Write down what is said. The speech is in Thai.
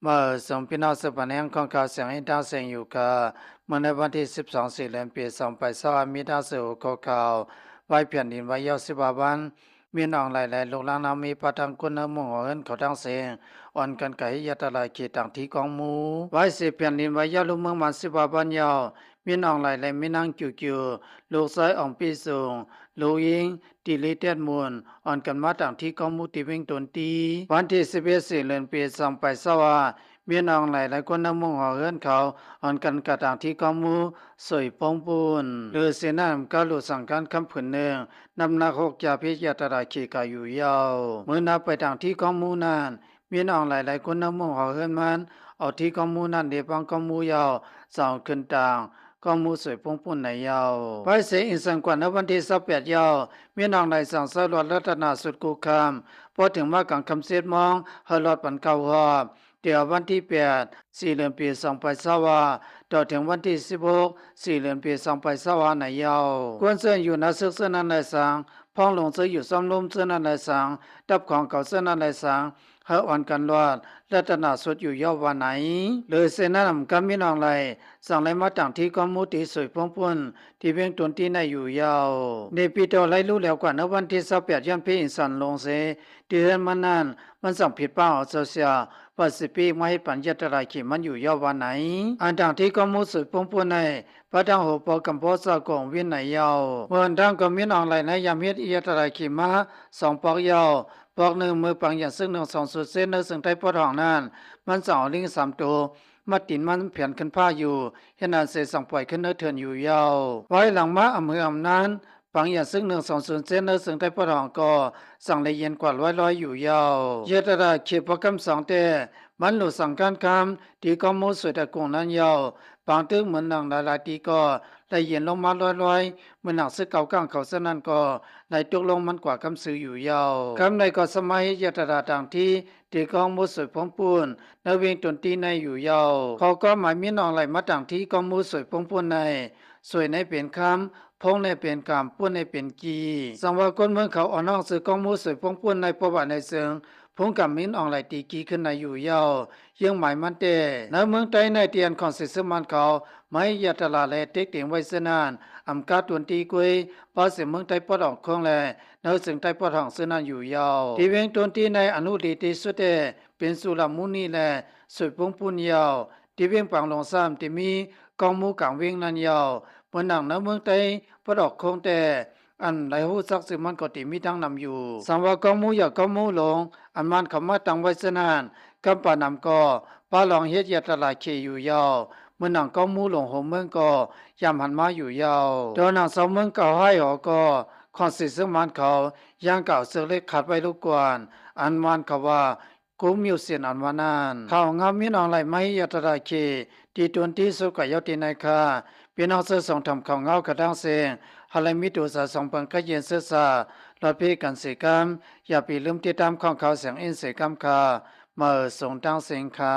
เมื่อสมพินอสปนแห่งของเขาเสียงให้ดาวเสียงอยู่ค่ะเมื่อในวันที่12สิงหาคมปี2022มีดาวเสือของเขาไว้เพียนดินไว้ยาว15วันมีน้องหลายๆลูกหลานนามีปะทังกุนมงเอินเขาดังเสียงอ่อนกันไก่ยะตะลายขีต่างที่กองหมูไว้สิเพียนดินไว้ยาวลูกเมืองมัน15วันยาวมีน้องหลายๆมีนางจิวๆลูกชายอ่องปีสูงลูกยิงตีลิเตียนมูลอ่อนกันมาต่างที่กองหมูที่วิ่งตนตีวันที่11สิงหาคมปี2022มีน้องหลายๆคนนำมุ่งหอเฮือนเขาอ่อนกันกระต่างที่กอมูสวยปองปูนหรือเสนามก็หลุดสั่งการคำผืนหนึ่งนำนักหกจาพิจารณาขีกาอยู่ยาวเมื่อนับไปทางที่กอมูนั้นมีน้องหลายๆคนนำมุ่งหอเฮือนมันเอาที่กอมูนั้นเดียบังกอมูยาวสาวขึ้นต่างก็มูสวยปงปุ่นในยาวไปเสียอินสังกวนในวันที่18ยาวมีน้องในสังสารวัตรรัตนาสุดกุคำพอถึงมากังคำเสียดมองเฮลอดปันเก่าหอบเดี๋ยววันที่8สี่เดือนปี2022ต่อถึงวันที่16สี่เดือนปี2022ในยาวกวนเซินอยู่นักศึกษานันในสังพ้องลงเสืออยู่ซ้อมลมเสือนันในสังดับของเก่าเสือนันในสังเฮาอ่อนกันรอดรัตนาสุดอยู่ยาววันไหนเลยเสนานำกำมีน้องไหลสั่งไหลมาต่างที่กอมูติสวยพงปุ่นที่เพียงตนที่ในอยู่ยาวในปีต่อไหลรู้แล้วกว่าในวันที่28ยันพี่อินสันลงเสที่เห็นมันนั้นมันสั่งผิดเป้าเสียปัสปีไม่ให้ปัญญาตรายขีมันอยู่ยาววันไหนอันต่างที่กอมูสวยพงปุ่นในพระดังหัวปอกัมพอสกองวินไหนยาวเมื่อดังก็มีน้องไหลในยามเฮ็ดอียตรายขีมา2ปอกยาวปอกหนึ่งมือปังอย่างซึ่ง1 2สุดเส้นในซึ่งใต้ปอดห้องนั้นมันสองลิง3ตัวมาตินมันเพียนขึ้นผ้าอยู่เห็นอันเสสั่งปล่อยขึ้นเนื้อเถื่อนอยู่ยาวไว้หลังม้าอำเภออำนั้นปังอย่างซึ่ง1 2 0เส้นเนื้อซึ่งใต้ปอดห้องก็สั่งละเอียดกว่าร้อยอยู่ยาวเยตระเขียบประกำ2แต่มันหลุดสั่งการคำที่ก็มูสวยแต่กงนั้นยาวบางตึกเหมือนหนังหลายๆตีก็ละเอียดลงมาร้อยเหมือนหนังซึกเก่าก้างเขาเส้นนั้นก็ในตกลงมันกว่าคำสื่ออยู่ยาวคำในก็สมัยยตระต่างที่ตีกองมูสวยพงปูนนเวงตนตีในอยู่ยาวเขาก็หมายมีน้องไหลมาต่างที่กองมูสวยพงปูนในสวยในเป็นคำพงในเป็นกามปุ้นในเป็นกีสังว่าคนเมืองเขาอ่อนน้องสื่อกองมูสวยพงปุ้นในประวัติในเสืองพงกับมิ้นอองไหลตีกีขึ้นในอยู่ยาวยังหมายมันเตในเมืองใต้ในเตียนของศิษมันเขาไม่ยาตลาแลเต็กเตียงไว้เสนานอำกาตวนตีกุยภาษาเมืองใต้ปอดออกคงแลในสึงใต้ปอดห้องเสนานอยู่ยาวที่เวงตวนตีในอนุดีติสุเตเป็นสุลมุนีแลสวยพงปุ้นยาวที่เวงปังลงซ้ำที่มีกองมูกังเวงนันยาวเมื่อหนังในเมืองใต้ปอดออกคงแต่อันไหลหูซักซึมันก็ติมีทางนำอยู่สังว่ากองมูอยากกองมูลงอันมันเขามาตั้งไว้เสนานกำปานำก็ป้าลองเฮ็ดยาตลาดเคอยู่ยาวเมื่อหนังก็มูหลงหงเมืองก็ยามหันมาอยู่ยาวโดนหนังสองเมืองเก่าให้หอก็คอนสิซึ่งมันเขาย่างเก่าเสือเล็กขัดไว้ลูกกวนอันมันเขาว่ากูมิวเสียนอันวานานเขางามมีน้องไหลไม่ยาตลาดเคที่ตวนที่สุกยาวตีในคาพี่น้องเสือส่งทำเขาเงากระดังเสียงฮัลไลมิตูสาสองปังกะเย็นเสือซาลอดพี่กันเสกรรมอย่าไปลืมติดตามของเขาเสียงอินเสกรรมคาเมื่อส่งดังเสียงคา